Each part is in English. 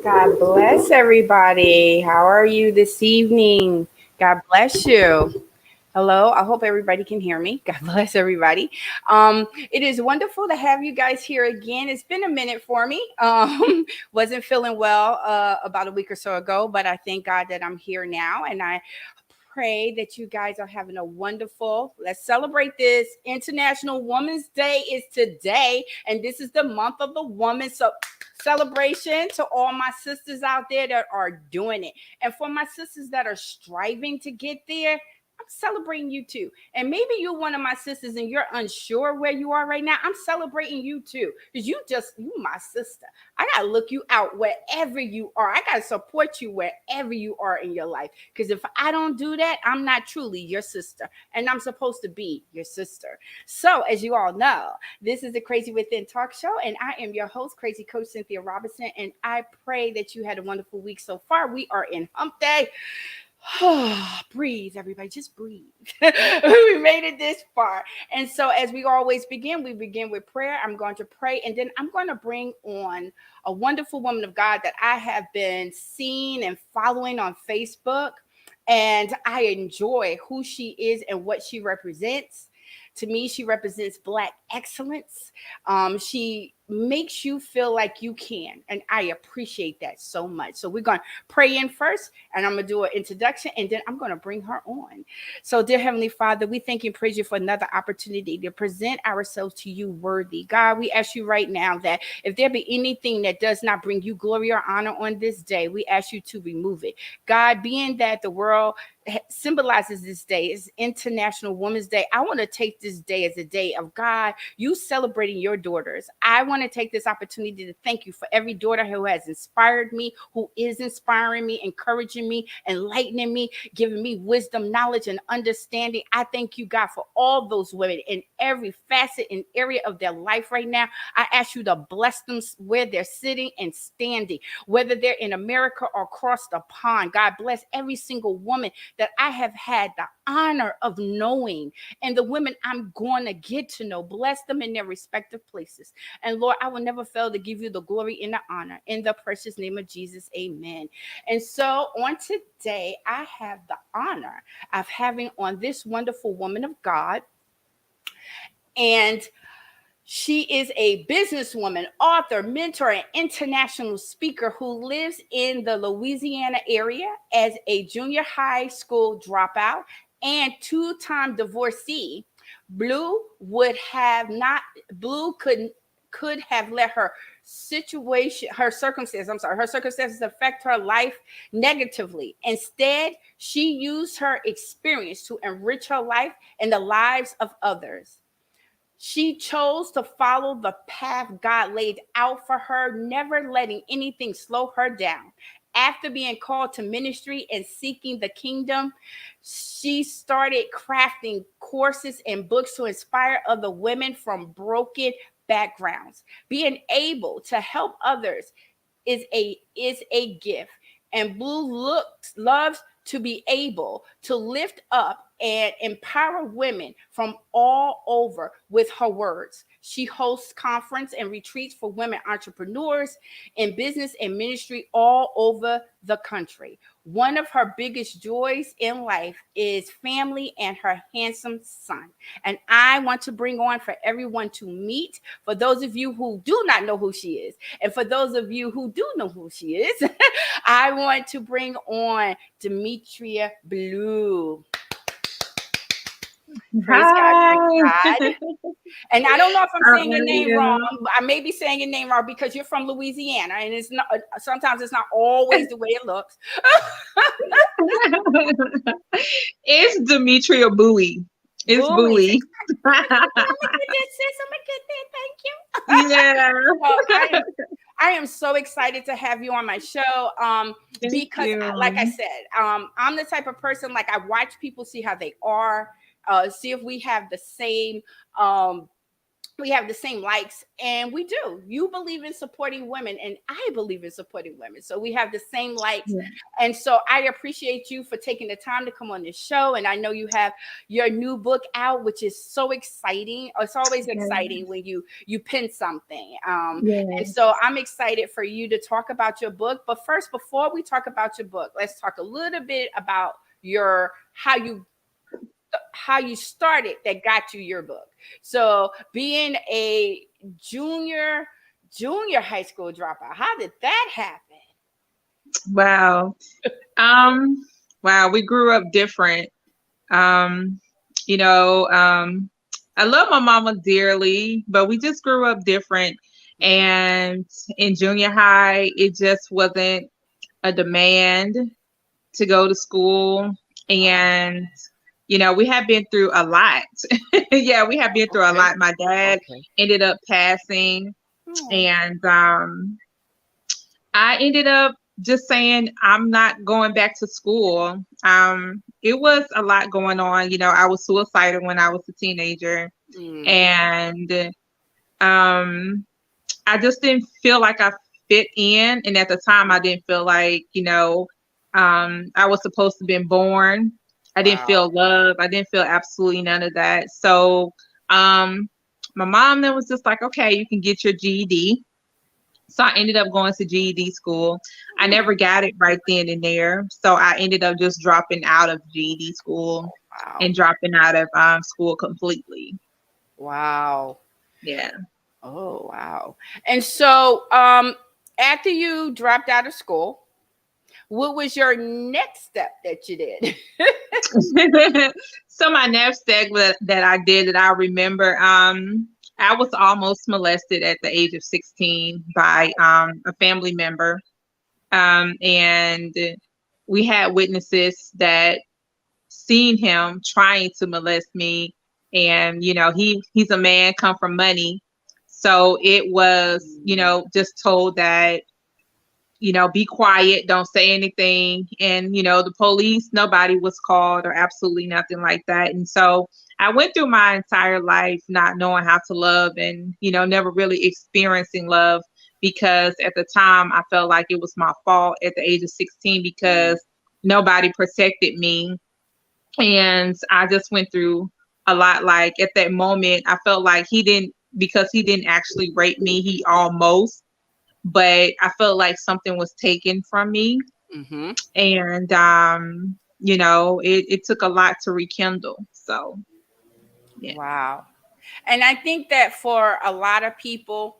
God bless everybody. How are you this evening? God bless you. Hello. I hope everybody can hear me. God bless everybody. It is wonderful to have you guys here again. It's been a minute for me. Wasn't feeling well about a week or so ago, but I thank God that I'm here now, and I pray that you guys are having a wonderful. Let's celebrate this. International Women's Day is today, and this is the month of the woman. So celebration to all my sisters out there that are doing it. And for my sisters that are striving to get there, I'm celebrating you too. And maybe you're one of my sisters and you're unsure where you are right now. I'm celebrating you too. Because you my sister. I gotta look you out wherever you are. I gotta support you wherever you are in your life. Because if I don't do that, I'm not truly your sister. And I'm supposed to be your sister. So, as you all know, this is the Crazy Within Talk Show, and I am your host, Crazy Coach Cynthia Robinson. And I pray that you had a wonderful week so far. We are in Hump Day. Breathe, everybody, just breathe. We made it this far. And so, as we always begin, we begin with prayer. I'm going to pray, and then I'm going to bring on a wonderful woman of God that I have been seeing and following on Facebook. And I enjoy who she is and what she represents. To me, she represents Black excellence. She makes you feel like you can. And I appreciate that so much. So we're going to pray in first, and I'm going to do an introduction, and then I'm going to bring her on. So, dear Heavenly Father, we thank and praise you for another opportunity to present ourselves to you worthy. God, we ask you right now that if there be anything that does not bring you glory or honor on this day, we ask you to remove it. God, being that the world symbolizes this day is International Women's Day, I want to take this day as a day of God, you celebrating your daughters. I want to take this opportunity to thank you for every daughter who has inspired me, who is inspiring me, encouraging me, enlightening me, giving me wisdom, knowledge, and understanding. I thank you, God, for all those women in every facet and area of their life right now. I ask you to bless them where they're sitting and standing, whether they're in America or across the pond. God bless every single woman that I have had the honor of knowing, and the women I'm going to get to know. Bless them in their respective places. And Lord, I will never fail to give you the glory and the honor. In the precious name of Jesus, amen. And so on today, I have the honor of having on this wonderful woman of God. And she is a businesswoman, author, mentor, and international speaker who lives in the Louisiana area as a junior high school dropout and two-time divorcee. Blue could have let her circumstances affect her life negatively. Instead, she used her experience to enrich her life and the lives of others. She chose to follow the path God laid out for her, never letting anything slow her down. After being called to ministry and seeking the kingdom, she started crafting courses and books to inspire other women from broken backgrounds. Being able to help others is a gift, and loves to be able to lift up and empower women from all over with her words. She hosts conference and retreats for women entrepreneurs in business and ministry all over the country. One of her biggest joys in life is family and her handsome son. And I want to bring on for everyone to meet, for those of you who do not know who she is, and for those of you who do know who she is, I want to bring on Demetria Buie. Praise God, praise Hi. God. And I don't know if I'm How saying are your name wrong. you? I may be saying your name wrong because you're from Louisiana, and it's not. Sometimes it's not always the way it looks. It's Demetria Buie. It's Bowie. Bowie. I'm gonna get that, sis. I'm gonna get that. Thank you. Yeah. Well, I am so excited to have you on my show. Thank Because like I you. said, I'm the type of person, like, I watch people, see how they are, see if we have the same we have the same likes, and we do. You believe in supporting women and I believe in supporting women, so we have the same likes. Yeah. And so I appreciate you for taking the time to come on this show, and I know you have your new book out, which is so exciting. It's always exciting when you pin something, and Yes. so I'm excited for you to talk about your book. But first, before we talk about your book, let's talk a little bit about your how you started that got you your book. So being a junior high school dropout, how did that happen? Wow. Um, wow, we grew up different. Um, you know, I love my mama dearly, but we just grew up different. And in junior high, it just wasn't a demand to go to school. And, we have been through a lot. Yeah, we have been through a Okay. lot. My dad Okay. ended up passing, Oh, and I ended up just saying I'm not going back to school. It was a lot going on. I was suicidal when I was a teenager, mm, and um, I just didn't feel like I fit in. And at the time, I didn't feel like, I was supposed to have been born. I didn't wow. feel love. I didn't feel absolutely none of that. So, um, my mom then was just like, okay, you can get your GED. So I ended up going to GED school. I Mm, never got it right then and there. So I ended up just dropping out of GED school wow. and dropping out of school completely. Wow. Yeah. Oh, wow. And so after you dropped out of school, what was your next step that you did? So my next step that I did that I remember, I was almost molested at the age of 16 by a family member. And we had witnesses that seen him trying to molest me. And, he's a man come from money. So it was, just told that, be quiet, don't say anything. And, the police, nobody was called or absolutely nothing like that. And so I went through my entire life not knowing how to love and, never really experiencing love because at the time I felt like it was my fault at the age of 16 because nobody protected me. And I just went through a lot. Like at that moment, I felt like because he didn't actually rape me, he almost, but I felt like something was taken from me. Mm-hmm. And, it took a lot to rekindle. So, yeah. Wow. And I think that for a lot of people,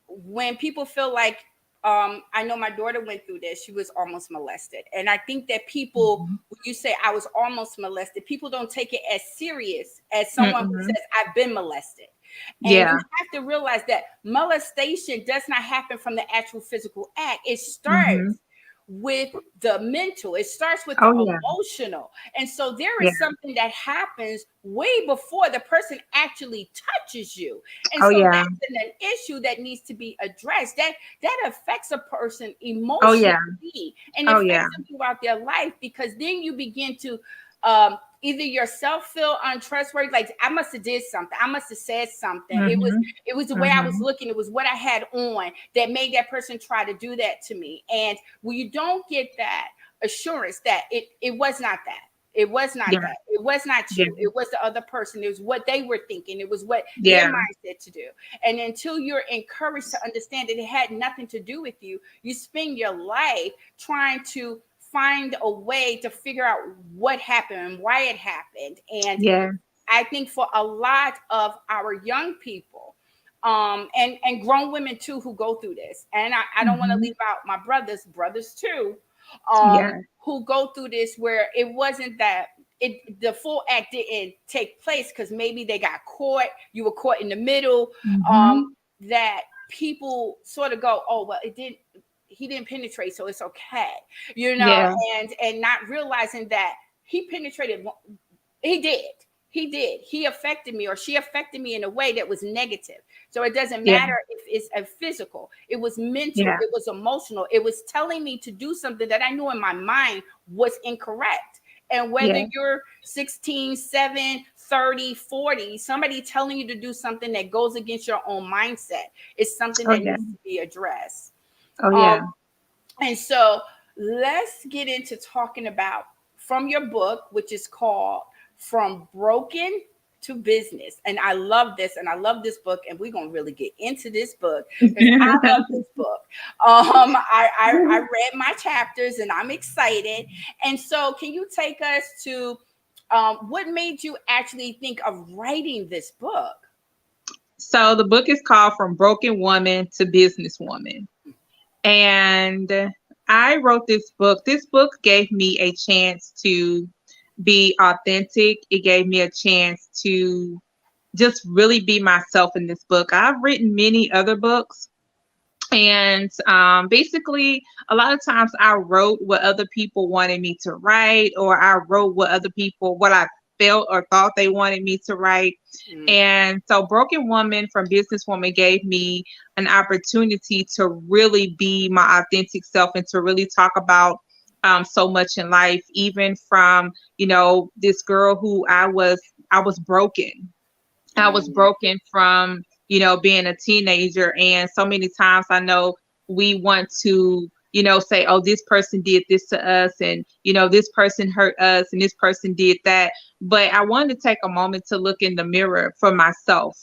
when people feel like, I know my daughter went through this, she was almost molested. And I think that people, Mhm. when you say I was almost molested, people don't take it as serious as someone who Mm-mm. says I've been molested. And you Yeah. have to realize that molestation does not happen from the actual physical act. It Hmm. starts with the mental, it starts with the Oh, yeah. emotional. And so there Yeah. is something that happens way before the person actually touches you. And Oh, so yeah. that's an issue that needs to be addressed. That affects a person Oh, yeah. emotionally and Oh, it yeah. affects them throughout their life because then you begin to either yourself feel untrustworthy, like I must have did something, I must have said something. It was Hmm. it was the way I was Hmm. looking, it was what I had on that made that person try to do that to me. And when you don't get that assurance that it was not that. It was not Yeah. that. It was not Yeah. you. It was the other person. It was what they were thinking. It was what their Yeah. mindset to do. And until you're encouraged to understand that it had nothing to do with you, you spend your life trying to find a way to figure out what happened and why it happened. And Yeah. I think for a lot of our young people, and grown women too who go through this, and I don't want to Hmm. leave out my brothers too, Yeah. who go through this where it wasn't that the full act didn't take place because maybe they got caught, you were caught in the middle, Hmm. that people sort of go, oh well, it didn't, he didn't penetrate, so it's okay, Yeah. and not realizing that he penetrated, he did. He did. He affected me or she affected me in a way that was negative. So it doesn't Yeah. matter if it's a physical, it was mental, Yeah. it was emotional. It was telling me to do something that I knew in my mind was incorrect. And whether Yeah. you're 16, 7, 30, 40, somebody telling you to do something that goes against your own mindset is something Oh that yeah. needs to be addressed. Oh yeah. Um, and so let's get into talking about from your book, which is called From Broken to Business. And I love this, and I love this book, and we're gonna really get into this book because I love this book. I read my chapters and I'm excited. And so can you take us to what made you actually think of writing this book? So the book is called From Broken Woman to Businesswoman. And I wrote this book. This book gave me a chance to be authentic. It gave me a chance to just really be myself in this book. I've written many other books, and basically, a lot of times I wrote what other people wanted me to write, or I wrote what I felt or thought they wanted me to write. Mm. And so, Broken Woman from Businesswoman gave me an opportunity to really be my authentic self and to really talk about so much in life, even from, this girl who I was broken. I was Mm. broken from, being a teenager. And so many times I know we want to, say, oh, this person did this to us, and, this person hurt us, and this person did that. But I wanted to take a moment to look in the mirror for myself.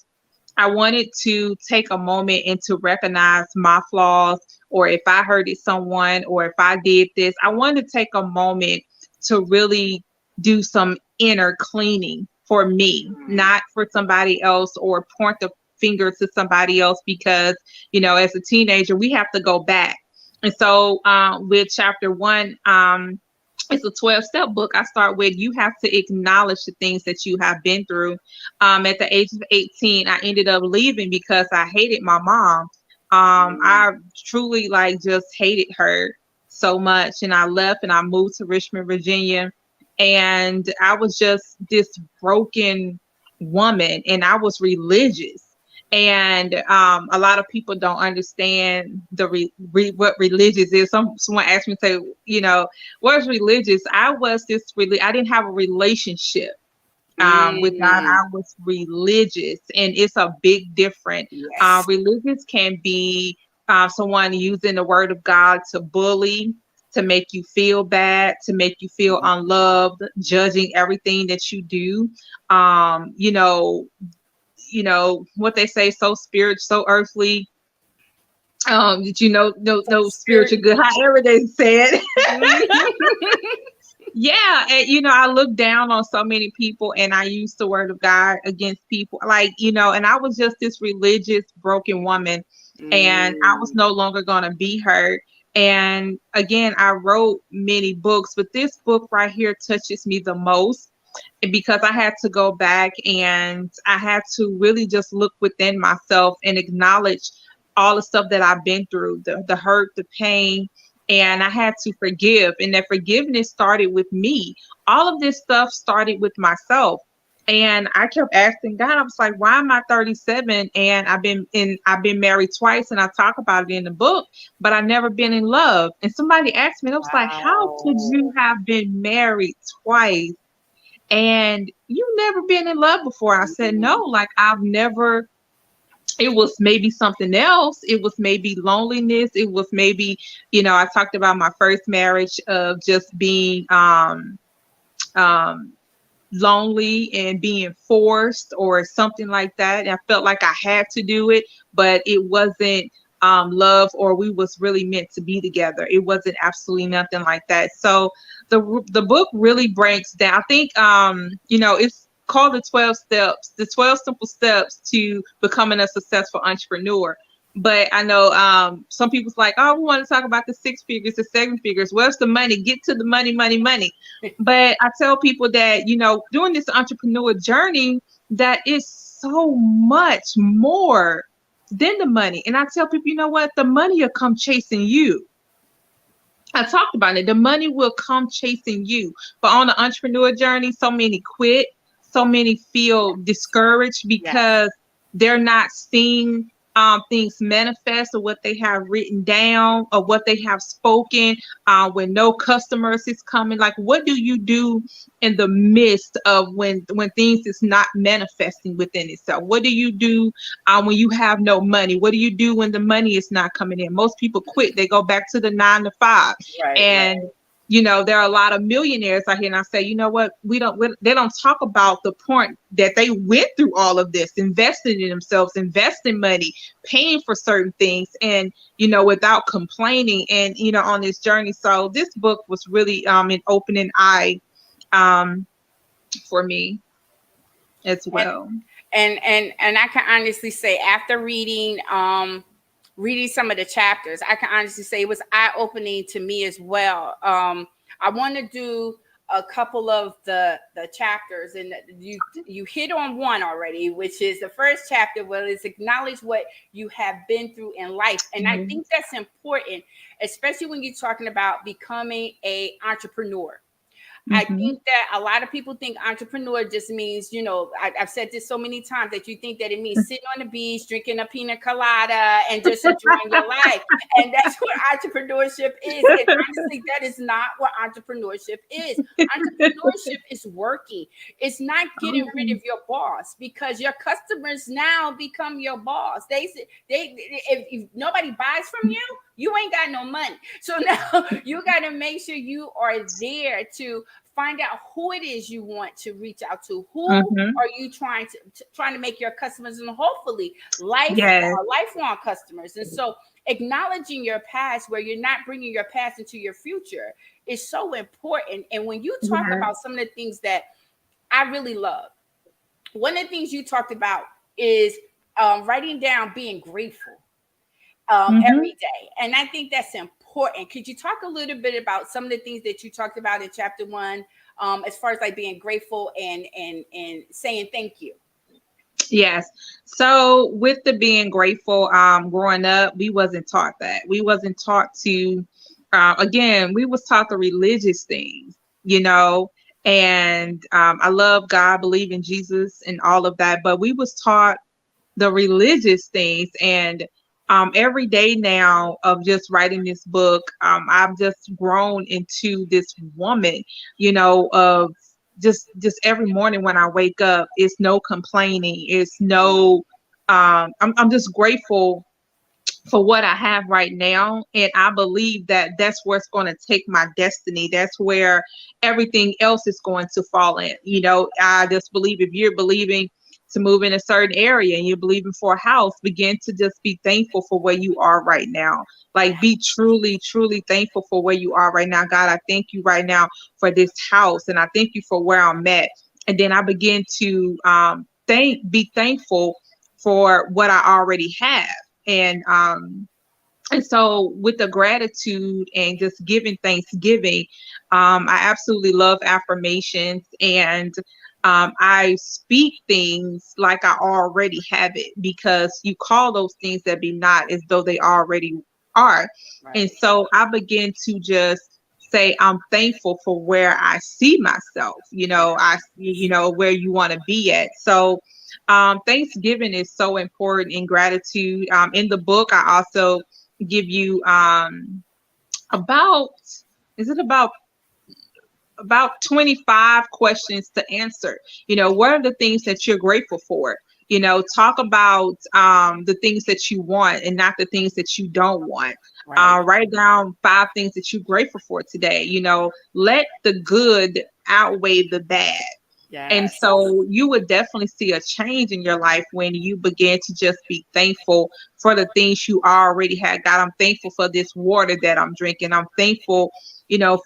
I wanted to take a moment and to recognize my flaws, or if I hurted someone, or if I did this. I wanted to take a moment to really do some inner cleaning for me, Mm. not for somebody else, or point the finger to somebody else, because, as a teenager, we have to go back. And so with chapter one, it's a 12-step book. I start with, you have to acknowledge the things that you have been through. At the age of 18, I ended up leaving because I hated my mom. Mm. I truly just hated her so much. And I left and I moved to Richmond, Virginia. And I was just this broken woman, and I was religious. And a lot of people don't understand what religious is. Someone asked me, say, was religious. I didn't have a relationship with God. Mm. I was religious, and it's a big difference. Yes. Religious can be someone using the word of God to bully, to make you feel bad, to make you feel unloved, judging everything that you do. Um, you know, what they say, so spirit, so earthly. Did you know, no Spirit. spiritual good, however they said. Mhm. Yeah, and I look down on so many people, and I use the word of God against people, and I was just this religious broken woman, and I was Mm. no longer going to be hurt. And again, I wrote many books, but this book right here touches me the most, because I had to go back and I had to really just look within myself and acknowledge all the stuff that I've been through, the hurt, the pain, and I had to forgive. And that forgiveness started with me. All of this stuff started with myself. And I kept asking God, I was like, why am I 37 and I've been married twice, and I talk about it in the book, but I've never been in love. And somebody asked me, and I was like, how could Wow. you have been married twice and you never been in love before? I said, no, Mm. I've never. It was maybe something else. It was maybe loneliness. It was maybe, I talked about my first marriage of just being um lonely and being forced or something like that. I felt like I had to do it, but it wasn't love, or we was really meant to be together. It wasn't absolutely nothing like that. So the book really breaks down. I think it's called the 12 steps, the 12 simple steps to becoming a successful entrepreneur. But I know some people's like, oh, we want to talk about the 6 figures, the 7 figures. Where's the money? Get to the money, money, money. But I tell people that, doing this entrepreneur journey, that is so much more than the money. And I tell people, you know what? The money will come chasing you. I talked about it. The money will come chasing you. But on the entrepreneur journey, so many quit. So many feel discouraged Yes. because they're not seeing things manifest, or what they have written down, or what they have spoken, when no customers is coming? Like, what do you do in the midst of when things is not manifesting within itself? What do you do when you have no money? What do you do when the money is not coming in? Most people quit. They go back to the 9 to 5. Right, right. And there are a lot of millionaires out here, and I say, you know what? They don't talk about the point that they went through all of this, investing in themselves, investing money, paying for certain things, and without complaining, and on this journey. So this book was really an opening eye for me as And well. and I can honestly say, after reading some of the chapters, I can honestly say it was eye-opening to me as well. I want to do a couple of the chapters, and you hit on one already, which is the first chapter, where it's acknowledge what you have been through in life. And I Mhm. think that's important, especially when you're talking about becoming a entrepreneur. I Mhm. think that a lot of people think entrepreneur just means, I've said this so many times, that you think that it means sitting on the beach, drinking a pina colada, and just enjoying your life. And that's what entrepreneurship is. And honestly, that is not what entrepreneurship is. Entrepreneurship is working. It's not getting rid of your boss, because your customers now become your boss. If nobody buys from you, you ain't got no money. So now you got to make sure you are there to find out who it is you want to reach out to. Who Mhm. are you trying to make your customers, and hopefully Yes. lifelong customers? And so acknowledging your past, where you're not bringing your past into your future, is so important. And when you talk Yes. about some of the things that I really love, one of the things you talked about is writing down being grateful every Mhm. day. And I think that's important. Could you talk a little bit about some of the things that you talked about in chapter one, as far as like being grateful and saying thank you? Yes. So with the being grateful, growing up, we wasn't taught that. We wasn't taught to, again, we was taught the religious things, you know, and I love God, believe in Jesus and all of that, but we was taught the religious things. And every day now of just writing this book, I've just grown into this woman, of just every morning when I wake up, it's no complaining, it's no I'm just grateful for what I have right now. And I believe that that's where it's going to take my destiny. That's where everything else is going to fall in. I just believe, if you're believing to move in a certain area and you're believing for a house, begin to just be thankful for where you are right now. Like, be truly, truly thankful for where you are right now. God, I thank you right now for this house, and I thank you for where I'm at. And then I begin to be thankful for what I already have. And so with the gratitude and just giving thanksgiving, I absolutely love affirmations, and I speak things like I already have it, because you call those things that be not as though they already are. And Right. so I begin to just say I'm thankful for where I see myself, where you want to be at. So Thanksgiving is so important in gratitude. In the book, I also give you about is it about 25 questions to answer. What are the things that you're grateful for? Talk about the things that you want and not the things that you don't want. Right. Write down 5 things that you're grateful for today. Let the good outweigh the bad. And Yes. so you would definitely see a change in your life when you begin to just be thankful for the things you already had. God, I'm thankful for this water that I'm drinking. I'm thankful,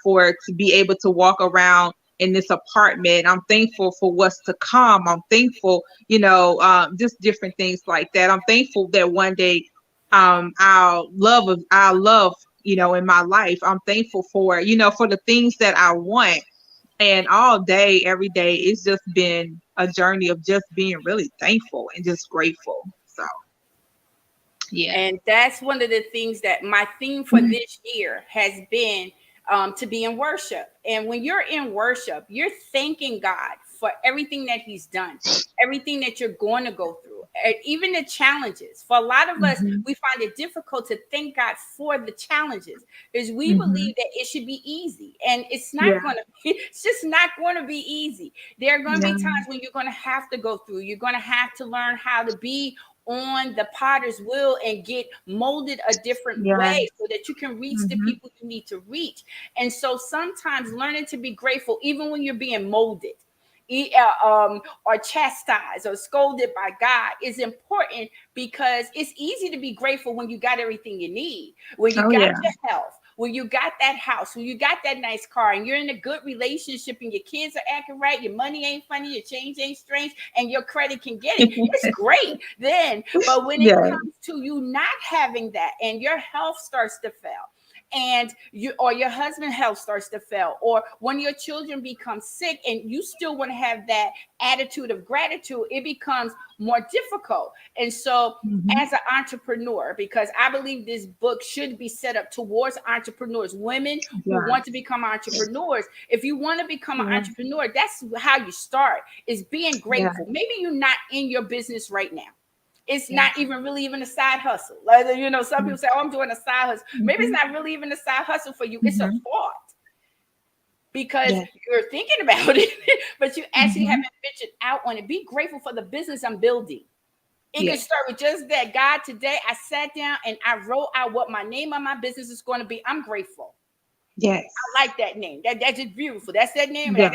for to be able to walk around in this apartment. I'm thankful for what's to come. I'm thankful, just different things like that. I'm thankful that one day our love, in my life. I'm thankful for the things that I want. And all day, every day, it's just been a journey of just being really thankful and just grateful. So, yeah. And that's one of the things that my theme for Mhm. this year has been, to be in worship. And when you're in worship, you're thanking God for everything that he's done, everything that you're going to go through, and even the challenges. For a lot of us, Mhm. we find it difficult to thank God for the challenges because we Mhm. believe that it should be easy, and it's not Yeah. going to be, it's just not going to be easy. There are going to be Yeah. times when you're going to have to go through, you're going to have to learn how to be on the potter's wheel and get molded a different Yeah. way so that you can reach the Mhm. people you need to reach. And so sometimes learning to be grateful, even when you're being molded, or chastised or scolded by God, is important because it's easy to be grateful when you got everything you need, when you Oh got yeah. your health, when you got that house, when you got that nice car, and you're in a good relationship, and your kids are acting right, your money ain't funny, your change ain't strange, and your credit can get it. It's great then. But when it Yeah. comes to you not having that and your health starts to fail, and you or your husband health starts to fail, or when your children become sick and you still want to have that attitude of gratitude, it becomes more difficult. And so Mhm. as an entrepreneur, because I believe this book should be set up towards entrepreneurs, women who Yeah. want to become entrepreneurs. If you want to become an Yeah. entrepreneur, that's how you start, is being Yeah. grateful. Maybe you're not in your business right now. It's Yeah. not even a side hustle. Like, some people say, "Oh, I'm doing a side hustle." Maybe it's Mhm. not really even a side hustle for you. It's a Mhm. thought because Yeah. you're thinking about it, but you actually Mhm. haven't ventured out on it. Be grateful for the business I'm building. It can Yeah. start with just that. God, today I sat down and I wrote out what my name on my business is going to be. I'm grateful. I Yes. like that name. That's just beautiful. That's that name. Yeah.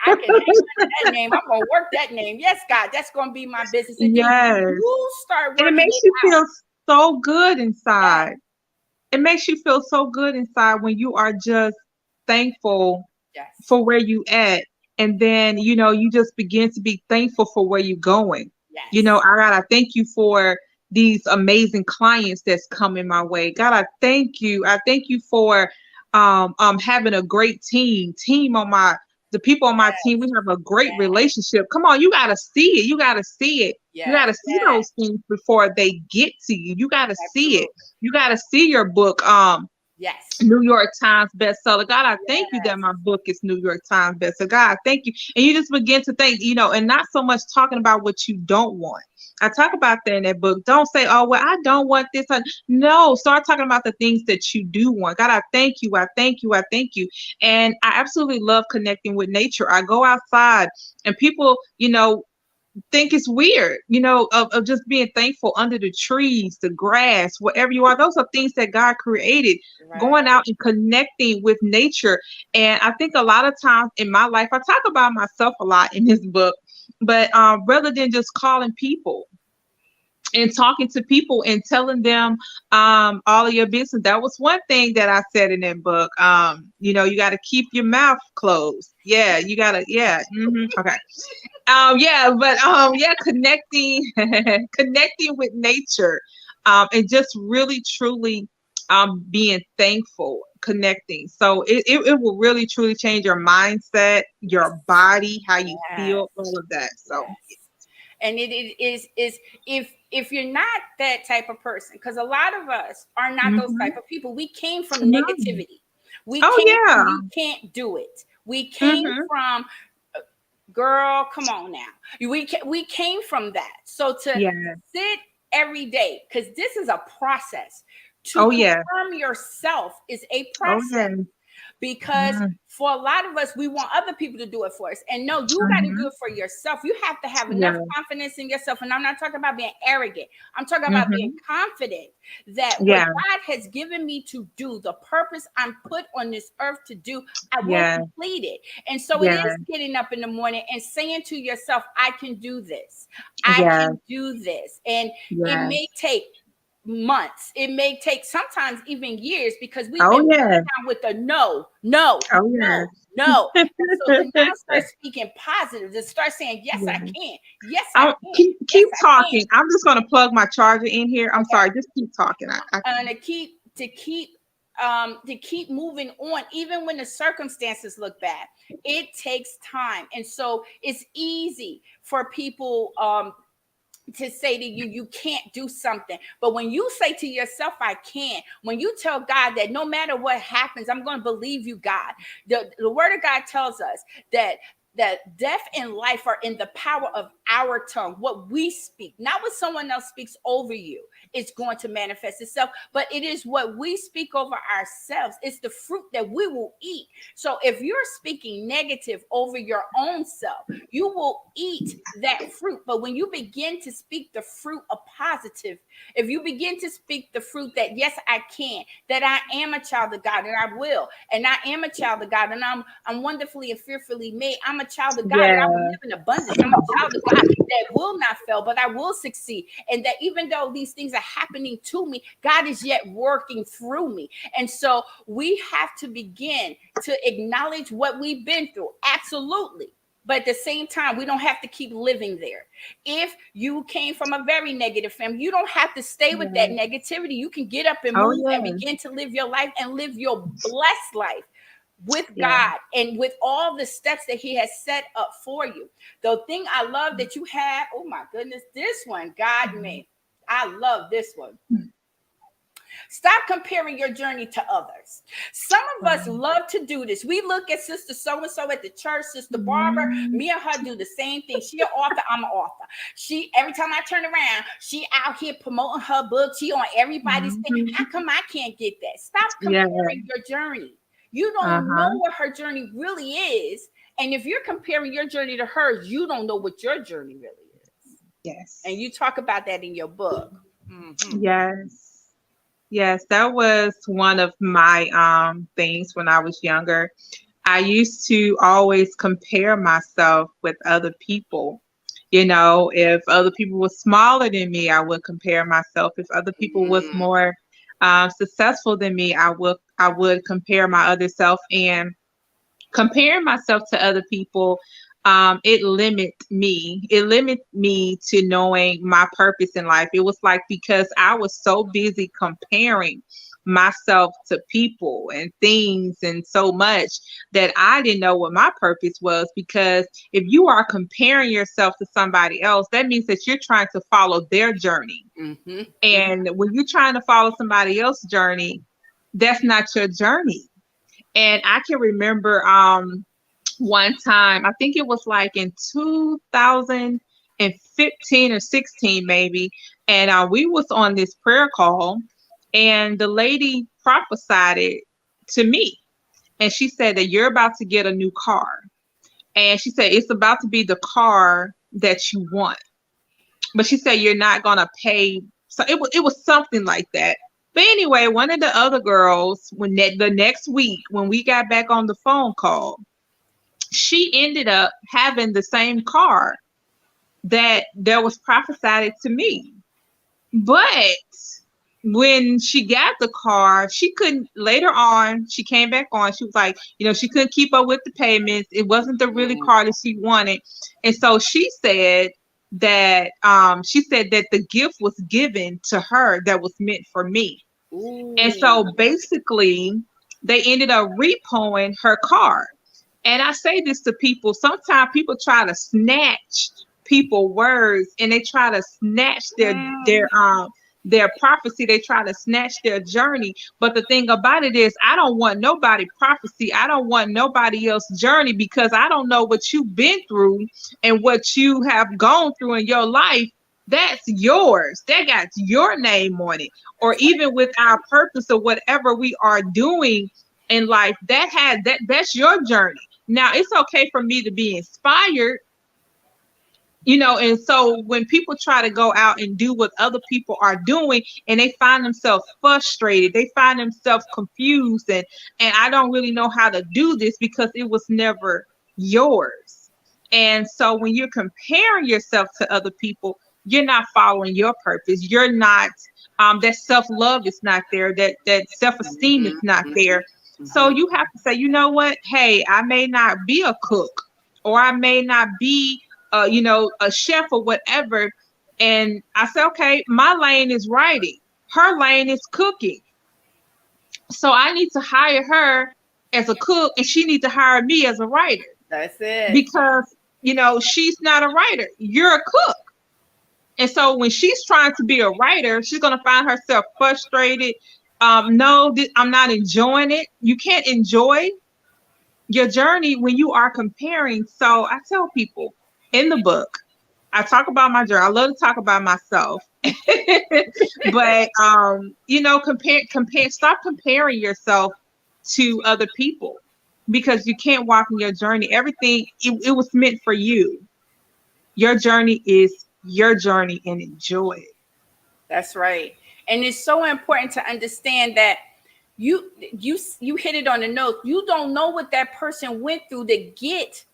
I can hang on to that name. I'm gonna work that name. Yes, God, that's gonna be my business. And then Yes. you start And it working makes it you out. feel so good Yes, inside. It makes you feel so good inside when you are just thankful yes, for where you at, and then you just begin to be thankful for where you're going. yes, I gotta thank you for these amazing clients that's coming my way. God, I thank you for having a great team on my the people on my team. We have a great yes, relationship. Come on, you gotta see it. You yes, gotta see yes, those things before they get to you. You gotta see it. absolutely. You gotta see your book Yes, New York Times bestseller. God, I thank you that yes, my book is New York Times bestseller. God, I thank you. And you just begin to think, and not so much talking about what you don't want. I talk about that in that book. Don't say, oh, well, I don't want this. No, start talking about the things that you do want. God, I thank you. I thank you. I thank you. And I absolutely love connecting with nature. I go outside and people, think it's weird, of just being thankful under the trees, the grass, wherever you are. Those are things that God created, right. going out and connecting with nature. And I think a lot of times in my life, I talk about myself a lot in this book, but rather than just calling people and talking to people and telling them all of your business. That was one thing that I said in that book. You got to keep your mouth closed. Yeah, you got to, yeah. Okay. Yeah, but yeah, connecting, connecting with nature, and just really truly, being thankful, connecting. So it will really truly change your mindset, your body, how you Yes, feel, all of that. So, yes. And it is if you're not that type of person, because a lot of us are not those hmm type of people. We came from no. negativity. We Oh came from yeah. you can't do it. We came hmm from girl, come on now. We came from that. So to Yeah. sit every day, because this is a process. To Oh yeah. confirm yourself is a Oh process yeah. because Mm-hmm. for a lot of us, we want other people to do it for us. And no, you got to do it for yourself. You have to have enough Yeah. confidence in yourself. And I'm not talking about being arrogant. I'm talking about being hmm confident that what Yeah. God has given me to do, the purpose I'm put on this earth to do, I will Yeah. complete it. And so it Yeah. is getting up in the morning and saying to yourself, I can do this. I Yeah. can do this. And it Yeah. may take months. It may take sometimes even years because we've Oh been yeah. down with the no, no, Oh no, yeah. no. And so to now start speaking positive, to start saying, yes, I Yeah. can. Yes, I can. Yes, Keep I can. talking. I'm just gonna plug my charger in here. I'm Okay. sorry. Just keep talking. I And to keep moving on, even when the circumstances look bad, it takes time. And so it's easy for people to say to you, you can't do something. But when you say to yourself, I can, when you tell God that no matter what happens, I'm going to believe you, God. The word of God tells us that that death and life are in the power of our tongue, what we speak, not what someone else speaks over you. It's going to manifest itself, but it is what we speak over ourselves. It's the fruit that we will eat. So if you're speaking negative over your own self, you will eat that fruit. But when you begin to speak the fruit of positive, if you begin to speak the fruit that, yes, I can, that I am a child of God and I will, and I am a child of God and I'm wonderfully and fearfully made. I'm a child of God and I will Yeah. live in abundance. I'm a child of God that will not fail, but I will succeed. And that even though these things are happening to me, God is yet working through me. And so we have to begin to acknowledge what we've been through. Absolutely. But at the same time, we don't have to keep living there. If you came from a very negative family, you don't have to stay with that Yeah. negativity. You can get up and Oh move and yeah. begin to live your life and live your blessed life with Yeah. God and with all the steps that He has set up for you. The thing I love that you have, oh my goodness, this one, God made. I love this one. Stop comparing your journey to others. Some of us love to do this. We look at Sister So and so at the church, Sister Barbara. Me and her do the same thing. She an author, I'm an author. She every time I turn around, she out here promoting her book. She on everybody's thing. How Mhm. come I can't get that? Stop Yeah. comparing your journey. You don't know Uh-huh. what her journey really is. And if you're comparing your journey to hers, you don't know what your journey really is. And Yes. you talk about that in your book. Mm-hmm. Yes. Yes, that was one of my things when I was younger. I used to always compare myself with other people. You know, if other people were smaller than me, I would compare myself. If other people was Mm-hmm. more successful than me, I would compare my other self. And comparing myself to other people, it limit me to knowing my purpose in life. It was like, because I was so busy comparing myself to people and things and so much, that I didn't know what my purpose was. Because if you are comparing yourself to somebody else, that means that you're trying to follow their journey. Mm-hmm. And when you're trying to follow somebody else's journey, that's not your journey. And I can remember one time, I think it was like in 2015 or 16 maybe, and we was on this prayer call, and the lady prophesied it to me. And she said that you're about to get a new car. And she said it's about to be the car that you want. But she said you're not gonna pay. So it was something like that. But anyway, one of the other girls, the next week when we got back on the phone call, she ended up having the same car that was prophesied to me. But when she got the car, she couldn't, later on, she came back on. She was like, she couldn't keep up with the payments. It wasn't the really car that she wanted. And so she said that the gift was given to her that was meant for me. And so Ooh. basically, they ended up repoing her car. And I say this to people, sometimes people try to snatch people words, and they try to snatch their Mm. their prophecy, they try to snatch their journey. But the thing about it is, I don't want nobody prophecy. I don't want nobody else journey, because I don't know what you've been through and what you have gone through in your life. That's yours. That got your name on it. Or That's right. even with our purpose or whatever we are doing in life, that's your journey. Now, it's okay for me to be inspired, and so when people try to go out and do what other people are doing, and they find themselves frustrated, they find themselves confused, and I don't really know how to do this because it was never yours. And so when you're comparing yourself to other people, you're not following your purpose. You're not, that self-love is not there, that self-esteem is Mhm, not mhm, there. So mhm. you have to say, you know what? Hey, I may not be a cook, or I may not be a chef or whatever. And I said, okay, my lane is writing. Her lane is cooking. So I need to hire her as a cook, and she needs to hire me as a writer, That's it. because, she's not a writer. You're a cook. And so when she's trying to be a writer, she's going to find herself frustrated. No, I'm not enjoying it. You can't enjoy your journey when you are comparing. So I tell people in the book, I talk about my journey. I love to talk about myself. But compare stop comparing yourself to other people, because you can't walk in your journey. Everything, it was meant for you. Your journey is your journey, and enjoy it. That's right. And it's so important to understand that you hit it on the nose. You don't know what that person went through to get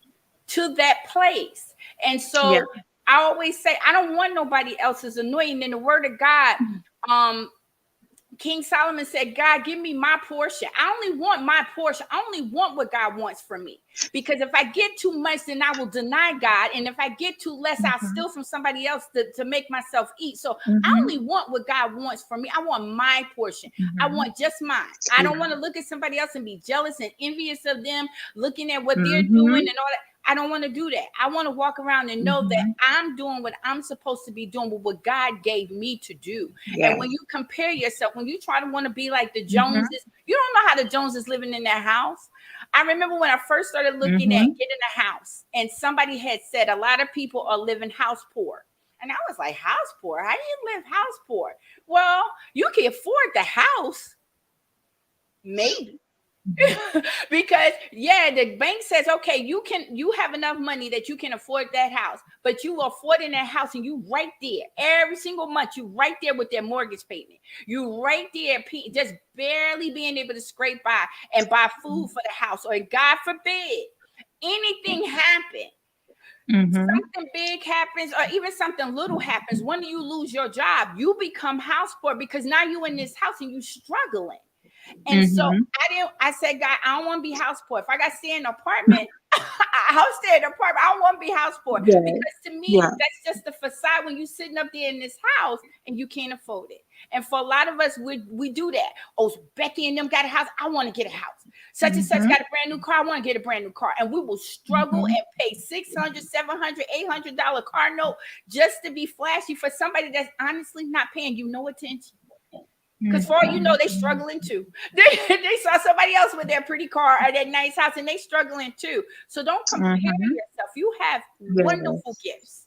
to that place. And Yeah. so I always say I don't want nobody else's anointing. In the word of God, um, King Solomon said, God, give me my portion. I only want my portion. I only want what God wants from me. Because if I get too much, then I will deny God. And if I get too less, I'll Mm-hmm. steal from somebody else to make myself eat. So I Mm-hmm. only want what God wants from me. I want my portion. I Mm-hmm. want just mine. I don't want to look at somebody else and be jealous and envious of them, looking at what they're Mm-hmm. doing and all that. I don't want to do that. I want to walk around and know that Mm-hmm. I'm doing what I'm supposed to be doing with what God gave me to do. And Yes. when you compare yourself, when you try to want to be like the Mm-hmm. Joneses, you don't know how the Joneses living in their house. I remember when I first started looking at Mm-hmm. getting a house, and somebody had said a lot of people are living house poor. And I was like, house poor? How do you live house poor? Well, you can afford the house, maybe. Because the bank says, okay, you have enough money that you can afford that house, but you are affording that house, and you right there every single month, you right there with their mortgage payment, you right there just barely being able to scrape by and buy food for the house, or God forbid anything happen, Mm-hmm. something big happens, or even something little happens, when you lose your job, you become house poor, because now you in this house and you struggling. And so Mm-hmm. I said, God, I don't want to be house poor. If I got to stay in an apartment, I'll stay in an apartment. I don't want to be house poor, Yes. because to me, Yeah. that's just the facade when you're sitting up there in this house and you can't afford it. And for a lot of us, we do that. Oh, Becky and them got a house. I want to get a house. Such and such Mm-hmm. got a brand new car. I want to get a brand new car. And we will struggle Mm-hmm. and pay $600, $700, $800 car note just to be flashy for somebody that's honestly not paying you no attention. Because for all you know, they struggling too. They saw somebody else with their pretty car or that nice house, and they struggling too. So don't compare Mm-hmm. yourself. You have wonderful Yes. gifts.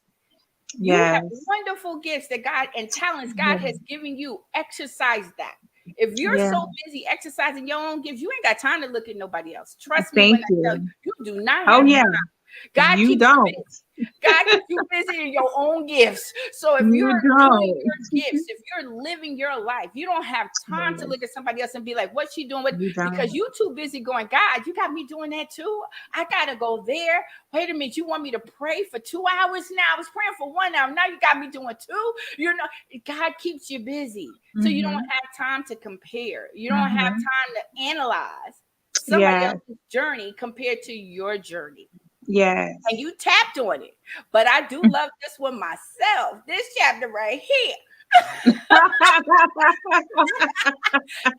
You have Yes. wonderful gifts that God and talents God Yes. has given you. Exercise that. If you're Yeah. so busy exercising your own gifts, you ain't got time to look at nobody else. Trust me when Thank I tell you, you. you do not Oh have yeah. time. God You keeps you don't. busy. God keeps you busy in your own gifts. So if You you're doing don't. your gifts, if you're living your life, you don't have time to Yes. look at somebody else and be like, what's she doing with, You because don't. you too busy going, God, you got me doing that too. I gotta go there. Wait a minute, you want me to pray for 2 hours now? I was praying for 1 hour. Now you got me doing two. God keeps you busy. So you don't Mm-hmm. have time to compare. You don't have Mm-hmm. time to analyze somebody Yes. else's journey compared to your journey. And Yes. you tapped on it. But I do love this one myself. This chapter right here.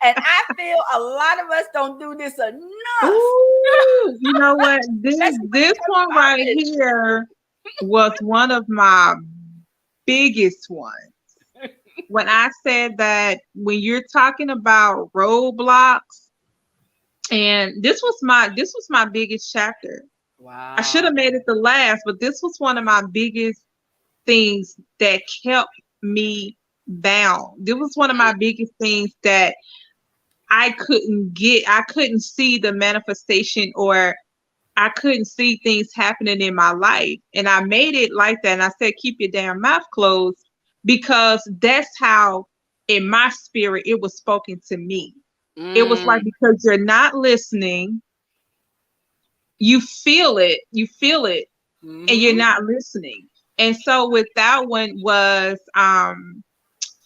And I feel a lot of us don't do this enough. Ooh, you know what? This Especially when this it comes one to our right business. here was one of my biggest ones. When I said that when you're talking about roadblocks, and this was my biggest chapter. I should Wow. have made it the last, but this was one of my biggest things that kept me bound. This was one of my biggest things that I couldn't see the manifestation, or I couldn't see things happening in my life. And I made it like that. And I said, keep your damn mouth closed, because that's how in my spirit it was spoken to me. It was like, Mm, because you're not listening, you feel it, and you're mm-hmm, not listening. And so with that one was I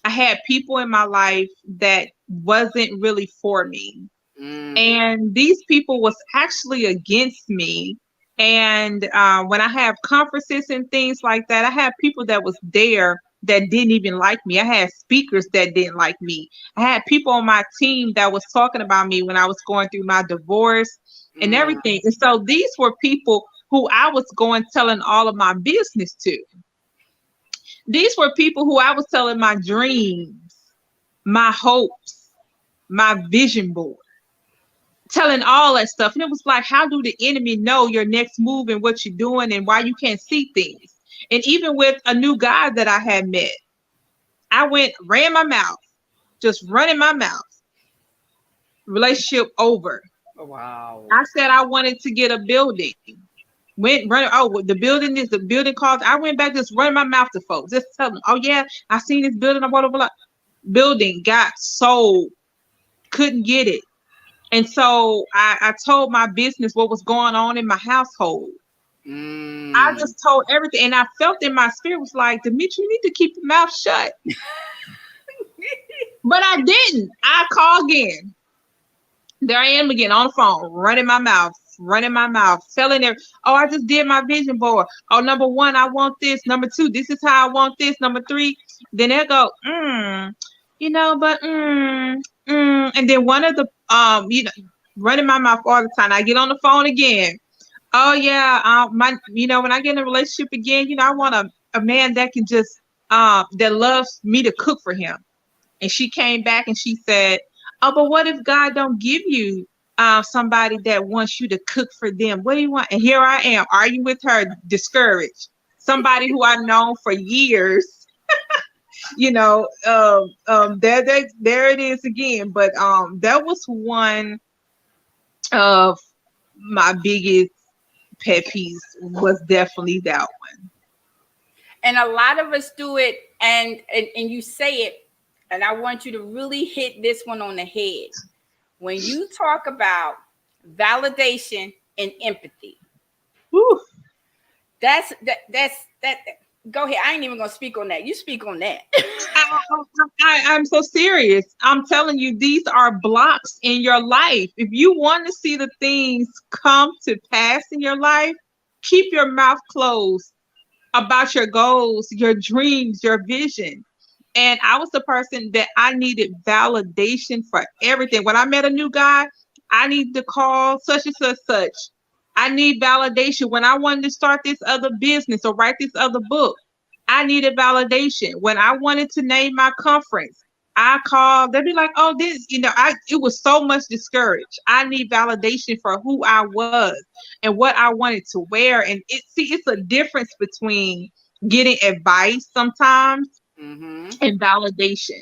had people in my life that wasn't really for me. mm, And these people was actually against me. And when I have conferences and things like that, I had people that was there that didn't even like me. I had speakers that didn't like me. I had people on my team that was talking about me when I was going through my divorce and mm, everything. And so these were people who I was going telling all of my business to. These were people who I was telling my dreams, my hopes, my vision board. telling all that stuff. And it was like, how do the enemy know your next move and what you're doing and why you can't see things? And even with a new guy that I had met, I ran my mouth, just running my mouth. Relationship over. Wow. I said I wanted to get a building. Went running. Oh, the building cost. I went back just running my mouth to folks, just tell them, oh yeah, I seen this building. Blah blah blah. Building got sold. Couldn't get it. And so I told my business what was going on in my household. I Mm. just told everything. And I felt in my spirit was like, Demetria, you need to keep your mouth shut. But I didn't. I called again. There I am again on the phone, running my mouth, telling them, oh, I just did my vision board. Oh, number one, I want this. Number two, this is how I want this. Number three, then they'll go, but and then one of the running my mouth all the time. I get on the phone again. Oh yeah, when I get in a relationship again, I want a man that can just that loves me to cook for him. And she came back and she said, oh, but what if God don't give you somebody that wants you to cook for them? What do you want? And here I am arguing with her, discouraged. Somebody who I've known for years, there it is again. But that was one of my biggest pet peeves, was definitely that one. And a lot of us do it, and you say it, and I want you to really hit this one on the head. When you talk about validation and empathy, Whew. that's that. Go ahead. I ain't even gonna speak on that. You speak on that. I'm so serious. I'm telling you, these are blocks in your life. If you want to see the things come to pass in your life, keep your mouth closed about your goals, your dreams, your vision. And I was the person that I needed validation for everything. When I met a new guy, I need to call such and such such. I need validation. When I wanted to start this other business or write this other book, I needed validation. When I wanted to name my conference, I called, they'd be like, oh, it was so much discouraged. I need validation for who I was and what I wanted to wear. And it's a difference between getting advice sometimes Mm-hmm. and validation.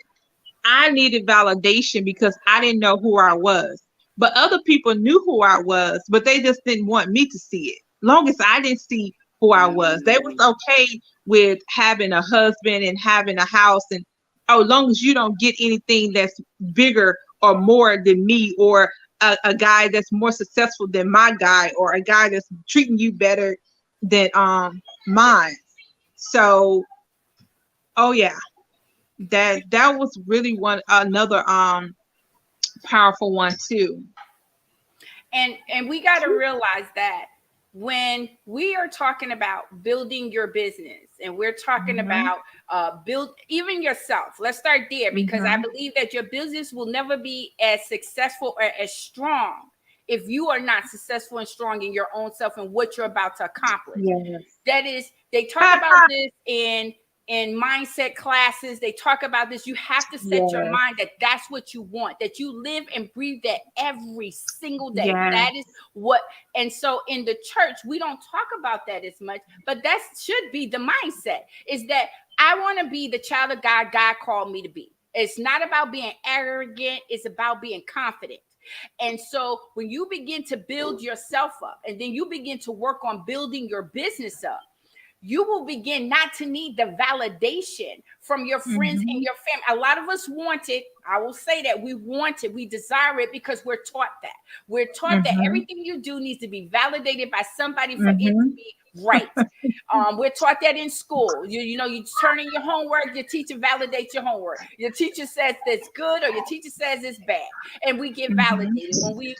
I needed validation because I didn't know who I was. But other people knew who I was, but they just didn't want me to see it. Long as I didn't see who I was, they was okay with having a husband and having a house, and long as you don't get anything that's bigger or more than me, or a guy that's more successful than my guy, or a guy that's treating you better than mine. So, oh yeah, that was really another powerful one too. And we got to realize that when we are talking about building your business, and we're talking about build even yourself, let's start there, because I believe that your business will never be as successful or as strong if you are not successful and strong in your own self and what you're about to accomplish. Yes. That is, they talk about this in mindset classes. They talk about this. You have to set your mind that that's what you want, that you live and breathe that every single day. Yes. That is what. And so in the church, we don't talk about that as much, but that should be the mindset, is that I want to be the child of God called me to be. It's not about being arrogant. It's about being confident. And so when you begin to build yourself up, and then you begin to work on building your business up, you will begin not to need the validation from your friends and your family. A lot of us want it. I will say that we want it. We desire it because we're taught that. We're taught that everything you do needs to be validated by somebody for it to be right. We're taught that in school. You turn in your homework, your teacher validates your homework. Your teacher says that's good, or your teacher says it's bad. And we get validated. When we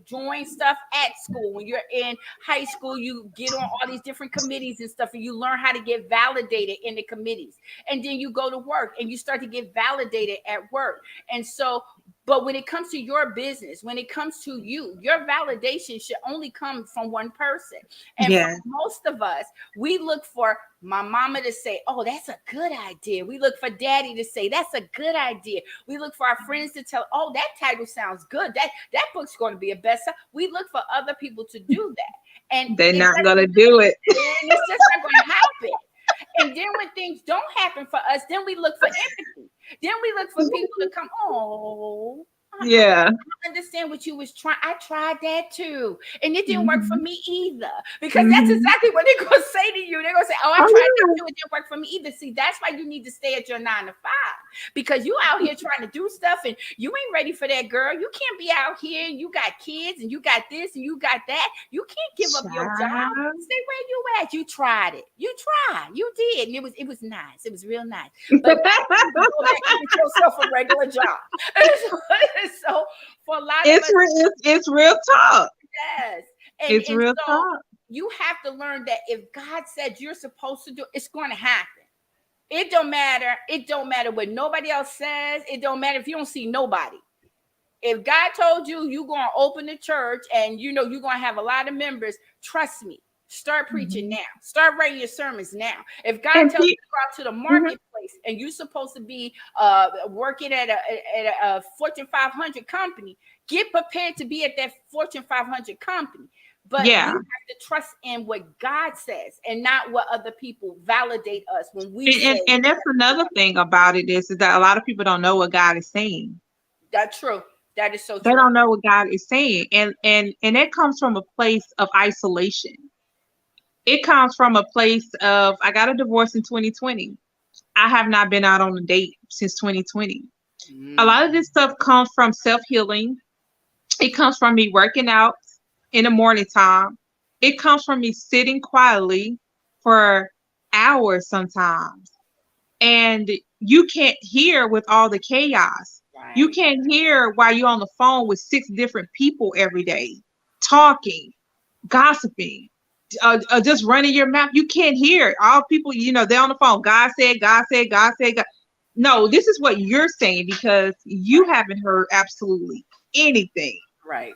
join stuff at school, when you're in high school, you get on all these different committees and stuff, and you learn how to get validated in the committees. And then you go to work and you start to get validated at work. And so, But when it comes to your business, when it comes to you, your validation should only come from one person. And for Yeah. most of us, we look for my mama to say, oh, that's a good idea. We look for daddy to say, that's a good idea. We look for our friends to tell, oh, that title sounds good. That book's going to be a bestseller. We look for other people to do that. And They're not gonna do it. and it's just not going to happen. And then when things don't happen for us, then we look for empathy. Then we look for people to come, oh, Yeah. I understand what you was trying. I tried that too. And it didn't work for Mhm. me either. Because that's exactly what they're going to say to you. They're going to say, oh, I tried that too. It didn't work for me either. See, that's why you need to stay at your 9 to 5. Because you out here trying to do stuff and you ain't ready for that, girl. You can't be out here and you got kids and you got this and you got that. You can't give up your job. Child. Stay where you at. You tried it. You tried. You did. And it was nice. It was real nice. But go back and get yourself a regular job. So for a lot of us, It's real talk. yes. It's And real so talk. you have to learn that if God said you're supposed to do, it's going to happen. It don't matter. It don't matter what nobody else says. It don't matter if you don't see nobody. If God told you you're going to open the church and you know you're going to have a lot of members, trust me. Start preaching now. Start writing your sermons now. If God And tells you pe- to go out to the marketplace and you're supposed to be working at a Fortune 500 company, get prepared to be at that Fortune 500 company. But we Yeah. have to trust in what God says and not what other people validate us when we And say that's another thing about it is that a lot of people don't know what God is saying. that's true. That is so They true. don't know what God is saying. And that comes from a place of isolation. It comes from a place of I got a divorce in 2020. I have not been out on a date since 2020. A lot of this stuff comes from self-healing. It comes from me working out in the morning time. It comes from me sitting quietly for hours sometimes. And you can't hear with all the chaos. You Right. can't hear while you're on the phone with 6 different people every day, talking, gossiping, just running your mouth. You can't hear it. All people, they're on the phone. God said, God said, God said, God. No, this is what you're saying because you haven't heard absolutely anything. Right.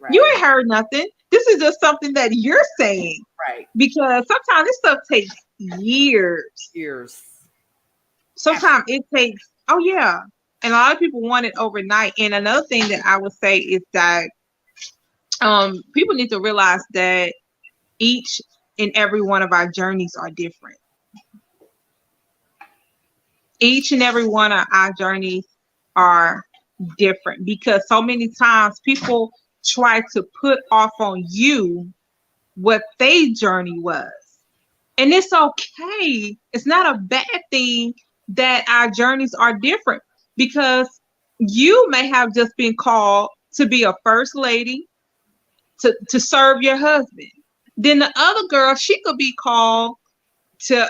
You ain't heard nothing. This is just something that you're saying Right. because sometimes this stuff takes years. Years. Sometimes it takes, oh yeah. And a lot of people want it overnight. And another thing that I would say is that people need to realize that each and every one of our journeys are different. Each and every one of our journeys are different because so many times people try to put off on you what their journey was. And it's okay. It's not a bad thing that our journeys are different because you may have just been called to be a first lady to serve your husband. Then the other girl, she could be called to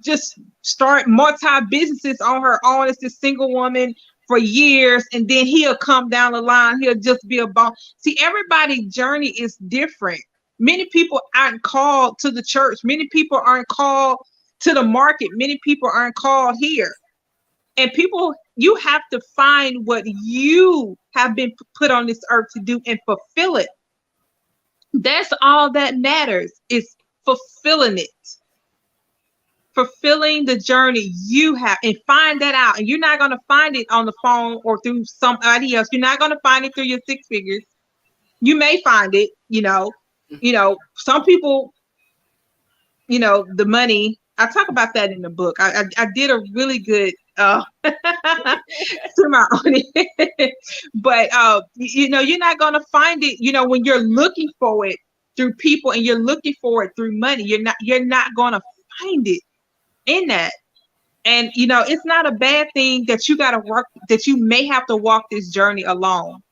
just start multi businesses on her own as this single woman for years, and then he'll come down the line. He'll just be a boss. See, everybody's journey is different. Many people aren't called to the church. Many people aren't called to the market. Many people aren't called here. And people, you have to find what you have been put on this earth to do and fulfill it. That's all that matters is fulfilling it. Fulfilling the journey you have and find that out. And you're not going to find it on the phone or through somebody else. You're not going to find it through your 6 figures. You may find it, some people, the money. I talk about that in the book. I did a really good to my audience, but you're not going to find it. When you're looking for it through people and you're looking for it through money, you're not going to find it in that. And it's not a bad thing that you got to work, that you may have to walk this journey alone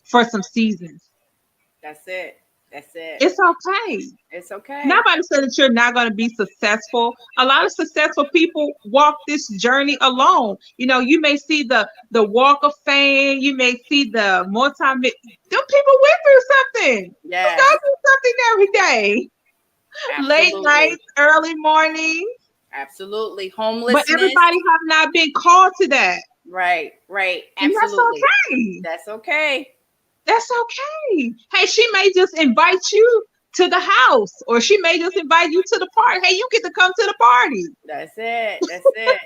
for some seasons. That's it. It's okay. It's okay. Nobody said that you're not going to be successful. A lot of successful people walk this journey alone. You may see the walk of fame. You may see the them people went through something. Yes. You go through something every day. Absolutely. Late nights, early mornings. Absolutely. Homelessness. But everybody have not been called to that. Right. Right. And that's Absolutely. okay. That's okay. That's okay. Hey, she may just invite you to the house, or she may just invite you to the party. Hey, you get to come to the party. That's it. That's it.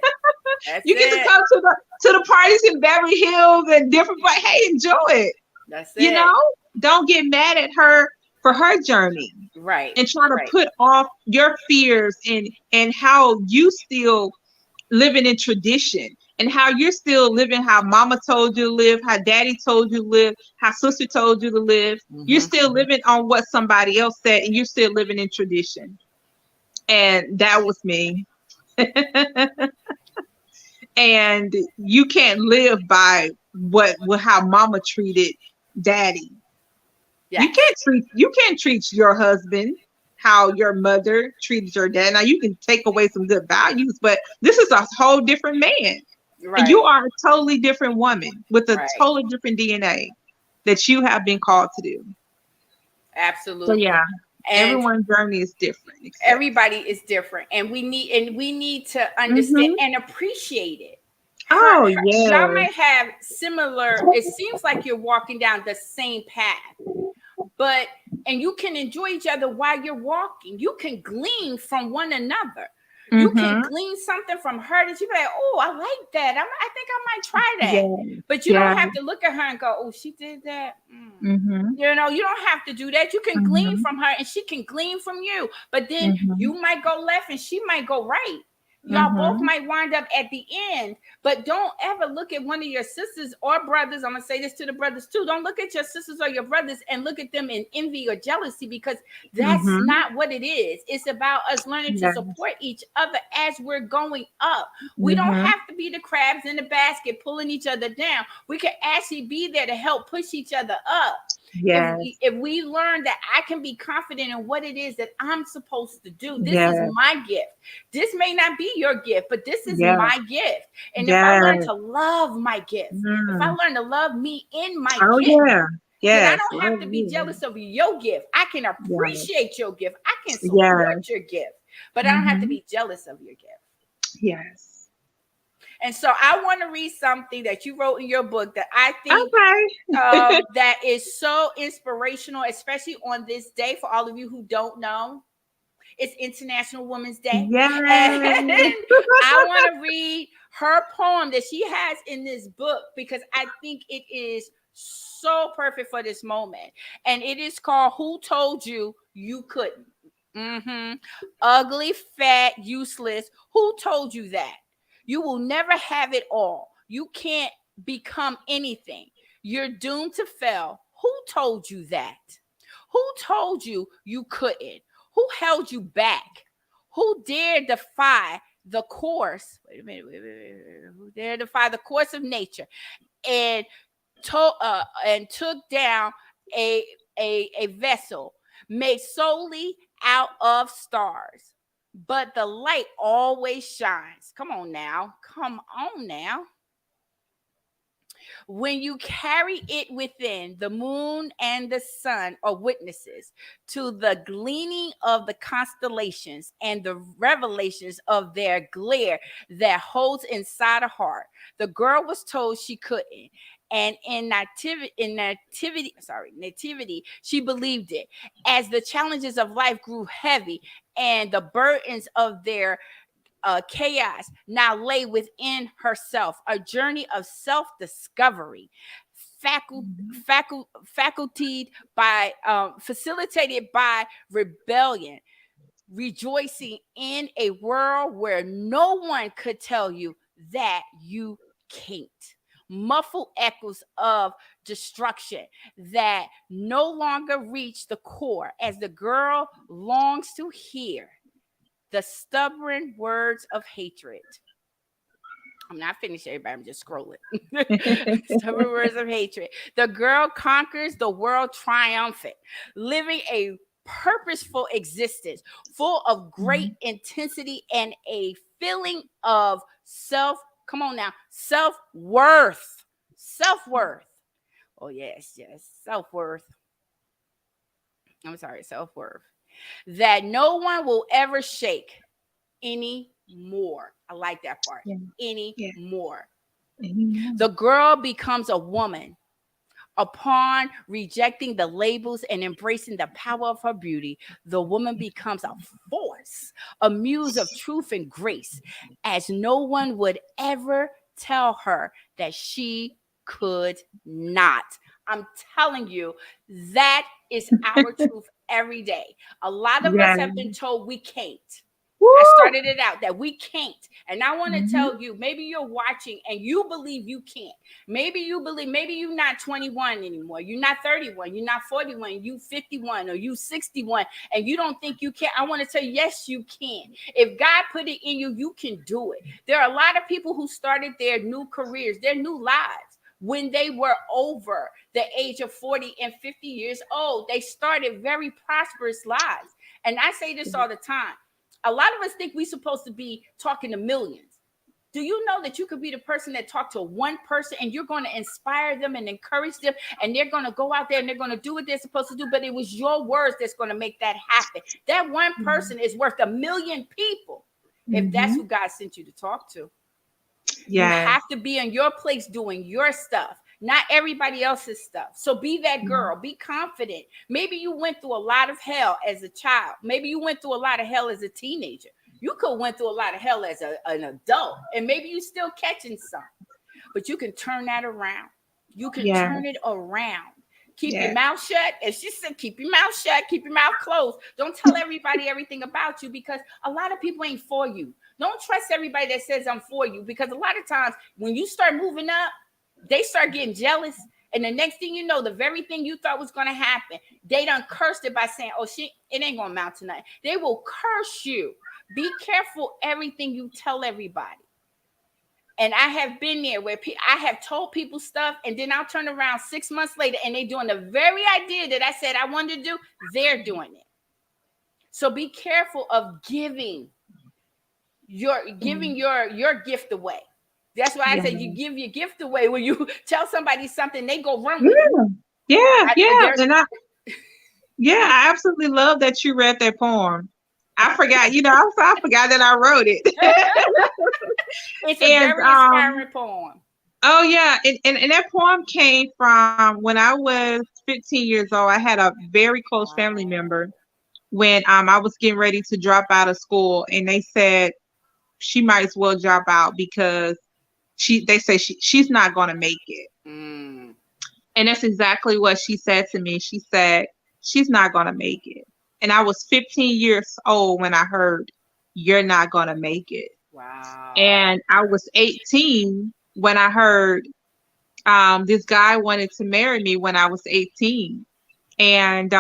That's You get to it. come to the parties in Beverly Hills and different. But hey, enjoy it. That's You it. know, don't get mad at her for her journey, Right. and try to Right. put off your fears and how you still living in tradition, and how you're still living how mama told you to live, how daddy told you to live, how sister told you to live. You're Mm-hmm. still living on what somebody else said, and you're still living in tradition. And that was me. And you can't live by what how mama treated daddy. Yes. You can't treat your husband how your mother treated your dad. Now you can take away some good values, but this is a whole different man. And you Right. are a totally different woman with a Right. totally different DNA that you have been called to do. So Absolutely. yeah, And everyone's journey is different, except. everybody is different, and we need to understand Hmm. and appreciate it. Oh Y'all yes. may have similar, it seems like you're walking down the same path, but and you can enjoy each other while you're walking. You can glean from one another. You can Mm-hmm. glean something from her that you be like, oh, I like that. I think I might try that. Yeah. But you don't Yeah. have to look at her and go, oh, she did that. Mm-hmm. You know, you don't have to do that. You can glean Mm-hmm. from her and she can glean from you. But then Mm-hmm. you might go left and she might go right. Y'all both Mm-hmm. might wind up at the end, but don't ever look at one of your sisters or brothers. I'm gonna say this to the brothers too. Don't look at your sisters or your brothers and look at them in envy or jealousy, because that's Mm-hmm. not what it is. It's about us learning to Yes. support each other as we're going up. We don't Mm-hmm. have to be the crabs in the basket pulling each other down. We can actually be there to help push each other up. if we, Yes. if we learn that I can be confident in what it is that I'm supposed to do, this is Yes. my gift. This may not be your gift, but this is Yes. my gift. And if I learn Yes. to love my gift, if I Mm. learn to love me in my Oh gift, yeah. then I Yes. don't have Love to be you. jealous of your gift. I can Yes. appreciate your gift. I can Yes. support your gift, but I don't have to Mm-hmm. be jealous of your gift. Yes. And so I want to read something that you wrote in your book that I think Okay. that is so inspirational, especially on this day. For all of you who don't know, it's International Women's Day. And Yes. I want to read her poem that she has in this book because I think it is so perfect for this moment. And it is called Who Told You You Couldn't? Mm-hmm. Ugly, fat, useless. Who told you that? You will never have it all. You can't become anything. You're doomed to fail. Who told you that? Who told you you couldn't? Who held you back? Who dared defy the course? Wait a minute. Who dared defy the course of nature and and took down a, a vessel made solely out of stars? But the light always shines. Come on now. Come on now. When you carry it within, the moon and the sun are witnesses to the gleaning of the constellations and the revelations of their glare that holds inside a heart. The girl was told she couldn't. And nativity, she believed it. As the challenges of life grew heavy and the burdens of their chaos now lay within herself, a journey of self-discovery, facultated by facilitated by rebellion, rejoicing in a world where no one could tell you that you can't. Muffled echoes of destruction that no longer reach the core as the girl longs to hear the stubborn words of hatred. I'm not finished, everybody. I'm just scrolling. Stubborn words of hatred. The girl conquers the world triumphant, living a purposeful existence full of great intensity and a feeling of self. Come on now, self worth. Self worth. Oh, yes, yes. Self worth. I'm sorry, self worth. That no one will ever shake anymore. I like that part. Yeah. Yeah. Anymore. Amen. The girl becomes a woman. Upon rejecting the labels and embracing the power of her beauty, the woman becomes a force, a muse of truth and grace, as no one would ever tell her that she could not. I'm telling you, that is our truth every day. A lot of us Yeah. have been told we can't. I Woo! started it out that we can't. And I want to Mhm. tell you, maybe you're watching and you believe you can't. Maybe you believe, maybe you're not 21 anymore. You're not 31. You're not 41. You 51 or you 61 and you don't think you can. I want to tell you, yes, you can. If God put it in you, you can do it. There are a lot of people who started their new careers, their new lives when they were over the age of 40 and 50 years old. They started very prosperous lives. And I say this all the time. A lot of us think we're supposed to be talking to millions. Do you know that you could be the person that talked to one person and you're going to inspire them and encourage them and they're going to go out there and they're going to do what they're supposed to do, but it was your words that's going to make that happen. That one person is worth a million people if that's Mhm. who God sent you to talk to. You Yes. have to be in your place doing your stuff, not everybody else's stuff. So be that girl, be confident. Maybe you went through a lot of hell as a child. Maybe you went through a lot of hell as a teenager. You could have went through a lot of hell as an adult, and maybe you still catching some. But you can turn that around. You can Yeah. turn it around. Keep your Yeah. mouth shut. As she said, keep your mouth shut, keep your mouth closed. Don't tell everybody everything about you because a lot of people ain't for you. Don't trust everybody that says I'm for you because a lot of times when you start moving up, they start getting jealous. And the next thing you know, the very thing you thought was going to happen, they done cursed it by saying, oh, shit, it ain't going to amount to nothing. They will curse you. Be careful everything you tell everybody. And I have been there where I have told people stuff, and then I'll turn around 6 months later, and they doing the very idea that I said I wanted to do. They're doing it. So be careful of your gift away. That's why I Yeah. said you give your gift away. When you tell somebody something, they go run with it. Yeah. Yeah. Yeah. They're And I absolutely love that you read that poem. I forgot, I forgot that I wrote it. it's a And very inspiring poem. oh yeah, and that poem came from when I was 15 years old. I had a very close family member when I was getting ready to drop out of school, and they said she might as well drop out because they say she's not gonna make it. Mm, And that's exactly what she said to me. She said she's not gonna make it. And I was 15 years old when I heard you're not gonna make it. wow. And I was 18 when I heard this guy wanted to marry me when I was 18. And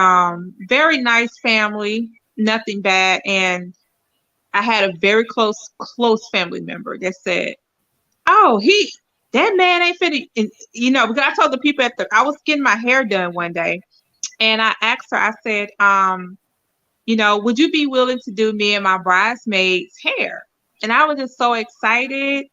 very nice family, nothing bad. And I had a very close family member that said, "Oh, that man ain't finna," because I told the people I was getting my hair done one day, and I asked her, I said, would you be willing to do me and my bridesmaid's hair? And I was just so excited.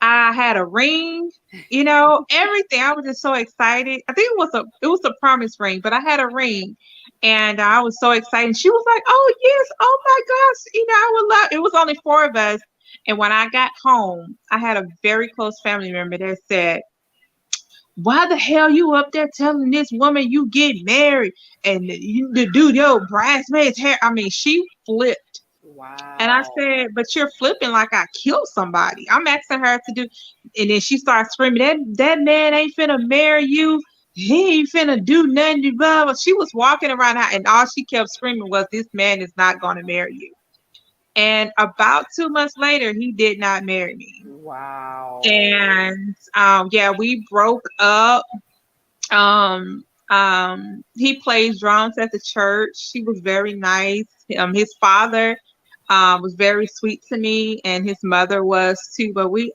I had a ring, everything. I was just so excited. I think it was a promise ring, but I had a ring, and I was so excited. She was like, "Oh yes, oh my gosh, I would love." It was only four of us, and when I got home, I had a very close family member that said, "Why the hell you up there telling this woman you get married and you to do your bridesmaid's hair?" I mean, she flipped. And I Wow. said, "But you're flipping like I killed somebody." I'm asking her to do, and then she starts screaming, "That man ain't finna marry you. He ain't finna do nothing." Blah, blah. She was walking around, and all she kept screaming was, "This man is not gonna marry you." And about 2 months later, he did not marry me. Wow. And yeah, we broke up. He plays drums at the church. He was very nice. His father was very sweet to me, and his mother was too. But we